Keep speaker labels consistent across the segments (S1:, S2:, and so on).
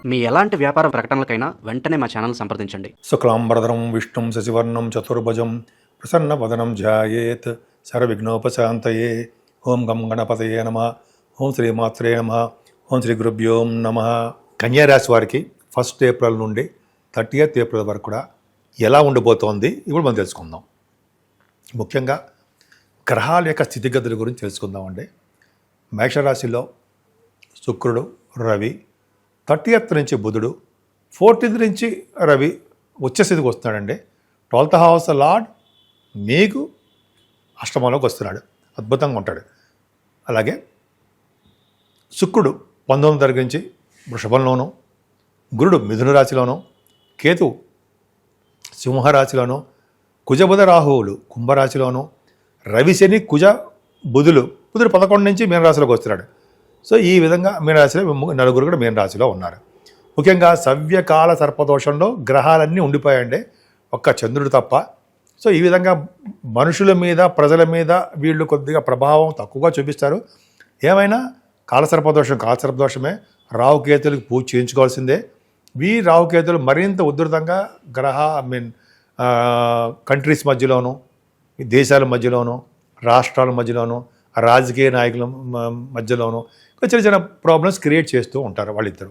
S1: మీ ఎలాంటి వ్యాపార ప్రకటనలకైనా వెంటనే మా ఛానల్ సంప్రదించండి.
S2: శుక్లాంబరధరం విష్ణుం శశివర్ణం చతుర్భుజం ప్రసన్నవదనం ధ్యాయేత్ సర్వవిఘ్నోపశాంతయే. ఓం గం గణపతయే నమః. ఓం శ్రీమాత్రే నమః. ఓం శ్రీ గురుభ్యో నమః. కన్యారాశి వారికి 1 ఏప్రిల్ నుండి 30th ఏప్రిల్ వరకు కూడా ఎలా ఉండిపోతోంది ఇప్పుడు మనం తెలుసుకుందాం. ముఖ్యంగా గ్రహాల యొక్క స్థితిగతుల గురించి తెలుసుకుందామండి. మేషరాశిలో శుక్రుడు, రవి, 30th నుంచి బుధుడు, 14th నుంచి రవి ఉచ్చస్థితికి వస్తున్నాడండి. 12th హౌస్ లార్డ్ మీకు అష్టమంలోకి వస్తున్నాడు, అద్భుతంగా ఉంటాడు. అలాగే శుక్రుడు 19వ తారీఖు నుంచి వృషభంలోను, గురుడు మిథున రాశిలోను, కేతు సింహరాశిలోను, కుజబుధ రాహువులు కుంభరాశిలోను, రవి శని కుజ బుధుడు 11 నుంచి మీనరాశిలోకి వస్తున్నాడు. సో ఈ విధంగా మీనరాశిలో నలుగురు కూడా మీనరాశిలో ఉన్నారు. ముఖ్యంగా సవ్యకాల సర్పదోషంలో గ్రహాలన్నీ ఉండిపోయాయండి, ఒక్క చంద్రుడు తప్ప. సో ఈ విధంగా మనుషుల మీద, ప్రజల మీద వీళ్ళు కొద్దిగా ప్రభావం తక్కువగా చూపిస్తారు. ఏమైనా కాలసర్పదోషమే. రాహుకేతులకు పూజ చేయించుకోవాల్సిందే. రాహుకేతులు మరింత ఉధృతంగా కంట్రీస్ మధ్యలోనూ, దేశాల మధ్యలోనూ, రాష్ట్రాల మధ్యలోనూ, రాజకీయ నాయకుల మధ్యలోనూ చిన్న చిన్న ప్రాబ్లమ్స్ క్రియేట్ చేస్తూ ఉంటారు వాళ్ళిద్దరు.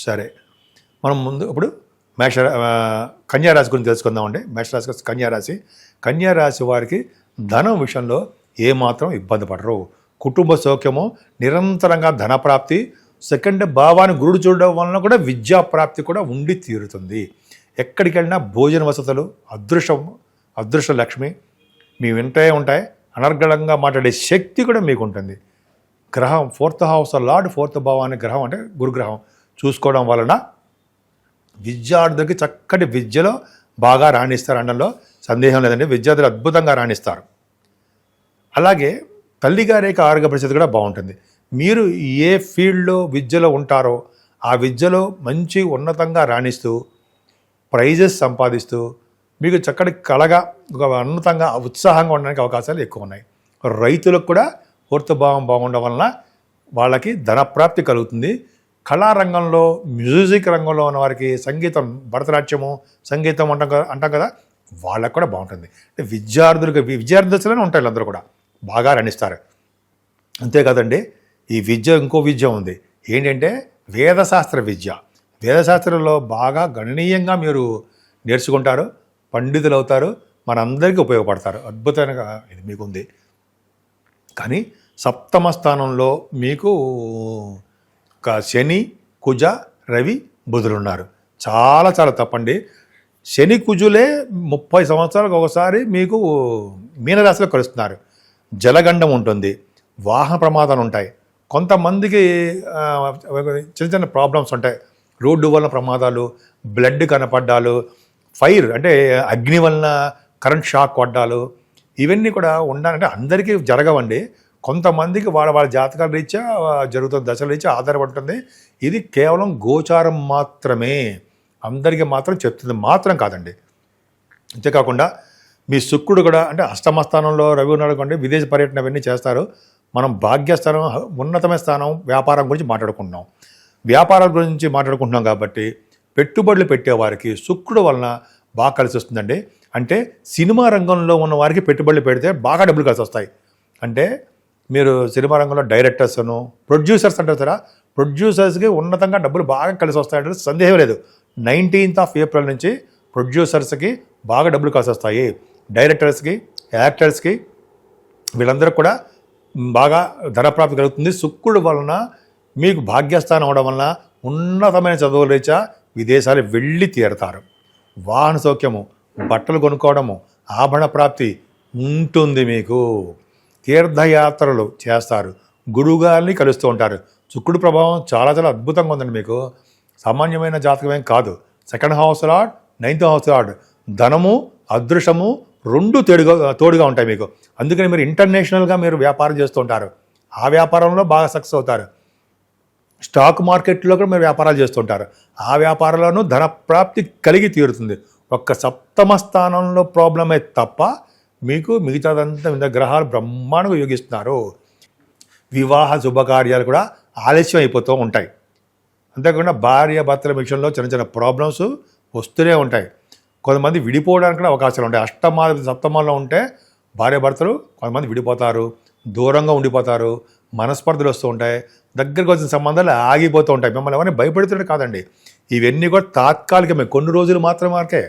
S2: సరే, మనం ముందు ఇప్పుడు కన్యారాశి గురించి తెలుసుకుందామండి. మేషరాశి కన్యారాశి వారికి ధనం విషయంలో ఏమాత్రం ఇబ్బంది పడరు. కుటుంబ సౌఖ్యము, నిరంతరంగా ధనప్రాప్తి, సెకండ్ భావాన్ని గురుడు చూడడం వలన కూడా విద్యాప్రాప్తి కూడా ఉండి తీరుతుంది. ఎక్కడికి వెళ్ళినా భోజన వసతులు, అదృష్ట లక్ష్మి మీ వెంటే ఉంటాయి. అనర్గళంగా మాట్లాడే శక్తి కూడా మీకు ఉంటుంది. గ్రహం 4th హౌస్ లార్డ్ 4th భావాన్ని గ్రహం అంటే గురుగ్రహం చూసుకోవడం వలన విద్యార్థులకి చక్కటి విద్యలో బాగా రాణిస్తారు అనడంలో సందేహం లేదండి. విద్యార్థులు అద్భుతంగా రాణిస్తారు. అలాగే తల్లిగారి యొక్క ఆరోగ్య పరిస్థితి కూడా బాగుంటుంది. మీరు ఏ ఫీల్డ్లో విద్యలో ఉంటారో ఆ విద్యలో మంచి ఉన్నతంగా రాణిస్తూ ప్రైజెస్ సంపాదిస్తూ మీకు చక్కటి కళగా ఉన్నతంగా ఉత్సాహంగా ఉండడానికి అవకాశాలు ఎక్కువ ఉన్నాయి. రైతులకు కూడా 4th భావం బాగుండడం వలన వాళ్ళకి ధనప్రాప్తి కలుగుతుంది. కళారంగంలో, మ్యూజిక్ రంగంలో ఉన్న వారికి సంగీతం, భరతనాట్యము, సంగీతం అంటాం కదా, వాళ్ళకు కూడా బాగుంటుంది. అంటే విద్యార్థి దశలోనే ఉంటాయి, వీళ్ళందరూ కూడా బాగా రాణిస్తారు. అంతేకాదండి, ఈ ఇంకో విద్య ఉంది. ఏంటంటే వేదశాస్త్ర విద్య. వేదశాస్త్రంలో బాగా గణనీయంగా మీరు నేర్చుకుంటారు, పండితులు అవుతారు, మనందరికీ ఉపయోగపడతారు. అద్భుతంగా ఇది మీకు ఉంది. కానీ 7వ స్థానంలో మీకు శని, కుజ, రవి, బుధులు ఉన్నారు. చాలా చాలా తప్పండి. శని కుజులే 30 సంవత్సరాలకు ఒకసారి మీకు మీనరాశిలో కలుస్తున్నారు. జలగండం ఉంటుంది, వాహన ప్రమాదాలు ఉంటాయి, కొంతమందికి చిన్న చిన్న ప్రాబ్లమ్స్ ఉంటాయి. రోడ్డు వలన ప్రమాదాలు, బ్లడ్ కనపడ్డాలు, ఫైర్ అంటే అగ్ని వలన కరెంట్ షాక్ కొట్టాలు, ఇవన్నీ కూడా ఉండాలంటే అందరికీ జరగవండి. కొంతమందికి వాళ్ళ జాతకాల రీత్యా జరుగుతున్న దశల రీత్యా ఆధారపడుతుంది. ఇది కేవలం గోచారం మాత్రమే, అందరికీ మాత్రం చెప్తుంది మాత్రం కాదండి. అంతేకాకుండా మీ శుక్రుడు కూడా అంటే 8వ స్థానంలో రవి ఉన్నాడు అనుకోండి, విదేశ పర్యటన అవన్నీ చేస్తారు. మనం భాగ్యస్థానం, ఉన్నతమైన స్థానం, వ్యాపారం గురించి మాట్లాడుకుంటున్నాం. వ్యాపారాల గురించి మాట్లాడుకుంటున్నాం కాబట్టి పెట్టుబడులు పెట్టేవారికి శుక్రుడు వలన బాగా కలిసి వస్తుందండి. అంటే సినిమా రంగంలో ఉన్న వారికి పెట్టుబడులు పెడితే బాగా డబ్బులు కలిసి వస్తాయి. అంటే మీరు సినిమా రంగంలో డైరెక్టర్స్ను, ప్రొడ్యూసర్స్ అంటారు కదా, ప్రొడ్యూసర్స్కి ఉన్నతంగా డబ్బులు బాగా కలిసి వస్తాయంటే సందేహం లేదు. 19th ఏప్రిల్ నుంచి ప్రొడ్యూసర్స్కి బాగా డబ్బులు కలిసి వస్తాయి. డైరెక్టర్స్కి, యాక్టర్స్కి, వీళ్ళందరూ కూడా బాగా ధనప్రాప్తి కలుగుతుంది. శుక్రుడు వలన మీకు భాగ్యస్థానం అవడం వలన ఉన్నతమైన చదువుల రీత్యా విదేశాలు వెళ్ళి తీరుతారు. వాహన సౌఖ్యము, బట్టలు కొనుక్కోవడము, ఆభరణ ప్రాప్తి ఉంటుంది. మీకు తీర్థయాత్రలు చేస్తారు, గురువుగారిని కలుస్తూ ఉంటారు. శుక్రుడు ప్రభావం చాలా చాలా అద్భుతంగా ఉందండి. మీకు సామాన్యమైన జాతకమేం కాదు. 2nd house lord, 9th house lord, ధనము, అదృష్టము రెండు తోడుగా ఉంటాయి మీకు. అందుకని మీరు ఇంటర్నేషనల్గా మీరు వ్యాపారం చేస్తూ ఉంటారు. ఆ వ్యాపారంలో బాగా సక్సెస్ అవుతారు. స్టాక్ మార్కెట్లో కూడా మీరు వ్యాపారాలు చేస్తుంటారు. ఆ వ్యాపారంలోనూ ధన ప్రాప్తి కలిగి తీరుతుంది. ఒక్క 7వ స్థానంలో ప్రాబ్లమే తప్ప మీకు మిగతాదంతా గ్రహాలు బ్రహ్మాండంగా యోగిస్తున్నారు. వివాహ శుభకార్యాలు కూడా ఆలస్యం అయిపోతూ ఉంటాయి. అంతేకాకుండా భార్య భర్తల విషయంలో చిన్న చిన్న ప్రాబ్లమ్స్ వస్తూనే ఉంటాయి. కొంతమంది విడిపోవడానికి కూడా అవకాశాలు ఉంటాయి. అష్టమాది సప్తమాల్లో ఉంటే భార్య భర్తలు కొంతమంది విడిపోతారు, దూరంగా ఉండిపోతారు, మనస్పర్ధలు వస్తూ ఉంటాయి, దగ్గరకు వచ్చిన సంబంధాలు ఆగిపోతూ ఉంటాయి. మిమ్మల్ని ఎవరిని భయపెడుతుంటే కాదండి, ఇవన్నీ కూడా తాత్కాలికమే, కొన్ని రోజులు మాత్రమే.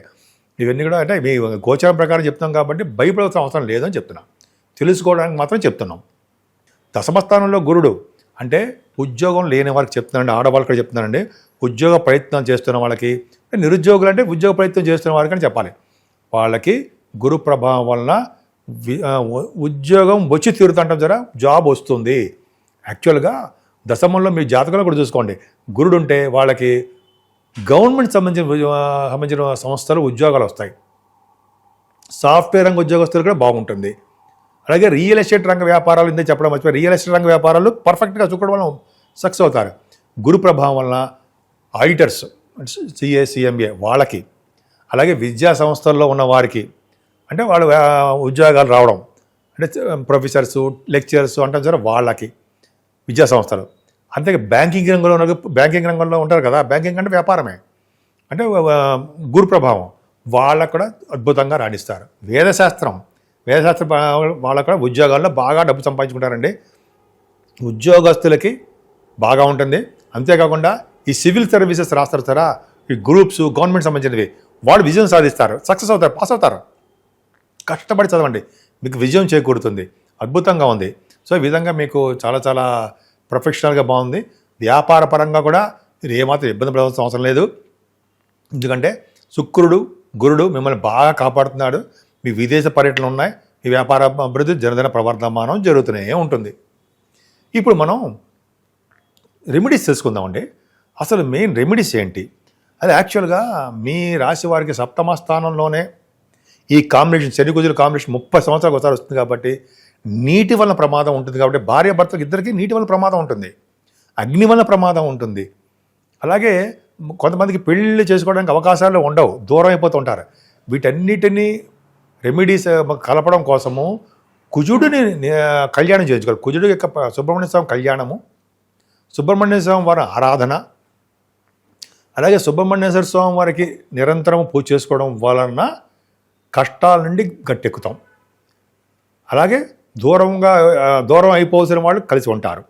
S2: ఇవన్నీ కూడా అంటే మీ గోచారం ప్రకారం చెప్తున్నాం కాబట్టి భయపడాల్సిన అవసరం లేదని చెప్తున్నాం, తెలుసుకోవడానికి మాత్రం చెప్తున్నాం. దశమస్థానంలో గురుడు అంటే ఉద్యోగం లేని వారికి చెప్తున్నానండి, ఆడవాళ్ళకి కూడా చెప్తున్నానండి. ఉద్యోగ ప్రయత్నం చేస్తున్న వాళ్ళకి, నిరుద్యోగులు అంటే ఉద్యోగ ప్రయత్నం చేస్తున్న వారికి అని చెప్పాలి. వాళ్ళకి గురు ప్రభావం వలన ఉద్యోగం వచ్చి తీరుతుంటాం, జరా జాబ్ వస్తుంది. యాక్చువల్గా దశమంలో మీ జాతకంలో కూడా చూసుకోండి, గురుడు ఉంటే వాళ్ళకి గవర్నమెంట్ సంబంధించిన సంస్థలు ఉద్యోగాలు వస్తాయి. సాఫ్ట్వేర్ రంగ ఉద్యోగస్తులు కూడా బాగుంటుంది. అలాగే రియల్ ఎస్టేట్ రంగ వ్యాపారాలు ఇందే చెప్పడం మర్చిపోయి, రియల్ ఎస్టేట్ రంగ వ్యాపారాలు పర్ఫెక్ట్గా చూసుకోవడం వల్ల సక్సెస్ అవుతారు. గురు ప్రభావం వలన ఆడిటర్స్, సిఏ సిఎంఏ వాళ్ళకి, అలాగే విద్యా సంస్థల్లో ఉన్న వారికి అంటే వాళ్ళు ఉద్యోగాలు రావడం, అంటే ప్రొఫెసర్స్ లెక్చరర్స్ అంటారు సరే వాళ్ళకి విద్యా సంస్థలు. అంతే బ్యాంకింగ్ రంగంలో ఉంటారు కదా, బ్యాంకింగ్ అంటే వ్యాపారమే, అంటే గురు ప్రభావం వాళ్ళకు కూడా అద్భుతంగా రాణిస్తారు. వేదశాస్త్రం వాళ్ళకు కూడా ఉద్యోగాల్లో బాగా డబ్బు సంపాదించుకుంటారండి. ఉద్యోగస్తులకి బాగా ఉంటుంది. అంతేకాకుండా ఈ సివిల్ సర్వీసెస్ రాస్తారు సరా, ఈ గ్రూప్స్ గవర్నమెంట్ సంబంధించినవి, వాళ్ళు విజయం సాధిస్తారు, సక్సెస్ అవుతారు, పాస్ అవుతారు. కష్టపడి చదవండి, మీకు విజయం చేకూరుతుంది. అద్భుతంగా ఉంది. సో ఈ విధంగా మీకు చాలా చాలా ప్రొఫెషనల్గా బాగుంది. వ్యాపార పరంగా కూడా మీరు ఏమాత్రం ఇబ్బంది పడాల్సిన అవసరం లేదు. ఎందుకంటే శుక్రుడు గురుడు మిమ్మల్ని బాగా కాపాడుతున్నాడు. మీ విదేశ పర్యటనలు ఉన్నాయి, మీ వ్యాపార అభివృద్ధి జనధన ప్రవర్ధమానం జరుగుతూనే ఉంటుంది. ఇప్పుడు మనం రెమెడీస్ తెలుసుకుందామండి. అసలు మెయిన్ రెమెడీస్ ఏంటి? అది యాక్చువల్గా మీ రాశి వారికి సప్తమ స్థానంలోనే ఈ కాంబినేషన్, శని కుజుల కాంబినేషన్ 30 సంవత్సరాలకు ఒకసారి వస్తుంది కాబట్టి నీటి వలన ప్రమాదం ఉంటుంది. కాబట్టి భార్య భర్తలకు ఇద్దరికి నీటి వలన ప్రమాదం ఉంటుంది, అగ్ని వలన ప్రమాదం ఉంటుంది. అలాగే కొంతమందికి పెళ్ళిళ్ళు చేసుకోవడానికి అవకాశాలు ఉండవు, దూరం అయిపోతూ ఉంటారు. వీటన్నిటినీ రెమెడీస్ కలపడం కోసము కుజుడిని కళ్యాణం చేయించుకోవాలి. కుజుడు యొక్క సుబ్రహ్మణ్య స్వామి కళ్యాణము, సుబ్రహ్మణ్య స్వామి వారి ఆరాధన, అలాగే సుబ్రహ్మణ్యేశ్వర స్వామి వారికి నిరంతరం పూజ చేసుకోవడం వలన కష్టాల నుండి గట్టెక్కుతాం. అలాగే దూరం అయిపోసిన వాళ్ళు కలిసి ఉంటారు.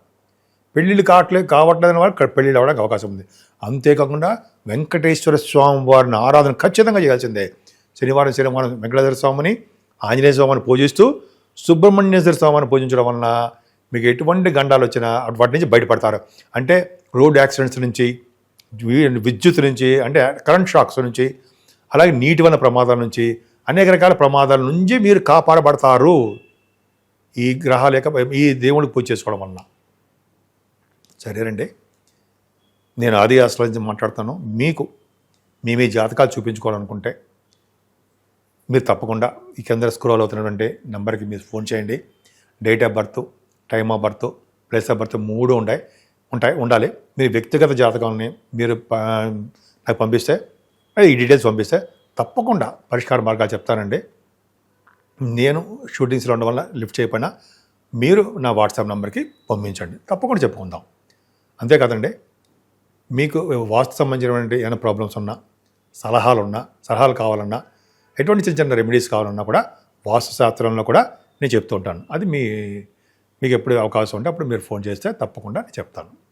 S2: పెళ్ళిళ్ళు కావట్లేదని వాళ్ళు పెళ్ళిళ్ళు అవ్వడానికి అవకాశం ఉంది. అంతేకాకుండా వెంకటేశ్వర స్వామి వారిని ఆరాధన ఖచ్చితంగా చేయాల్సిందే. శనివారం వెంకటేశ్వర స్వామిని, ఆంజనేయ స్వామిని పూజిస్తూ సుబ్రహ్మణ్యేశ్వర స్వామిని పూజించడం వలన మీకు ఎటువంటి గండాలు వచ్చినా వాటి నుంచి బయటపడతారు. అంటే రోడ్ యాక్సిడెంట్స్ నుంచి, విద్యుత్ నుంచి, అంటే కరెంట్ షాక్స్ నుంచి, అలాగే నీటి వల్ల ప్రమాదాల నుంచి, అనేక రకాల ప్రమాదాల నుంచి మీరు కాపాడబడతారు ఈ గ్రహాల యొక్క ఈ దేవుడికి పూజ చేసుకోవడం వలన. సరేనండి, నేను ఆది ఆస్ట్రాలజీ నుంచి మాట్లాడుతాను. మీకు మీ జాతకాలు చూపించుకోవాలనుకుంటే మీరు తప్పకుండా ఈ కింద స్క్రోల్ అవుతున్నటువంటి నెంబర్కి మీరు ఫోన్ చేయండి. Date of birth, time of birth, place of birth 3 ఉండాలి. మీరు వ్యక్తిగత జాతకాలని మీరు నాకు పంపిస్తే, ఈ డీటెయిల్స్ పంపిస్తే తప్పకుండా పరిష్కార మార్గాలు చెప్తానండి. నేను షూటింగ్స్లో ఉండడం వల్ల లిఫ్ట్ చేయకపోయినా మీరు నా వాట్సాప్ నెంబర్కి పంపించండి, తప్పకుండా చెప్పుకుందాం. అంతేకాదండి, మీకు వాస్తు సంబంధించినటువంటి ఏమైనా ప్రాబ్లమ్స్ ఉన్నా, సలహాలు కావాలన్నా, ఎటువంటి చిన్న రెమెడీస్ కావాలన్నా కూడా వాస్తు శాస్త్రంలో కూడా నేను చెప్తూ ఉంటాను. అది మీకు ఎప్పుడు అవకాశం ఉంటే అప్పుడు మీరు ఫోన్ చేస్తే తప్పకుండా నేను చెప్తాను.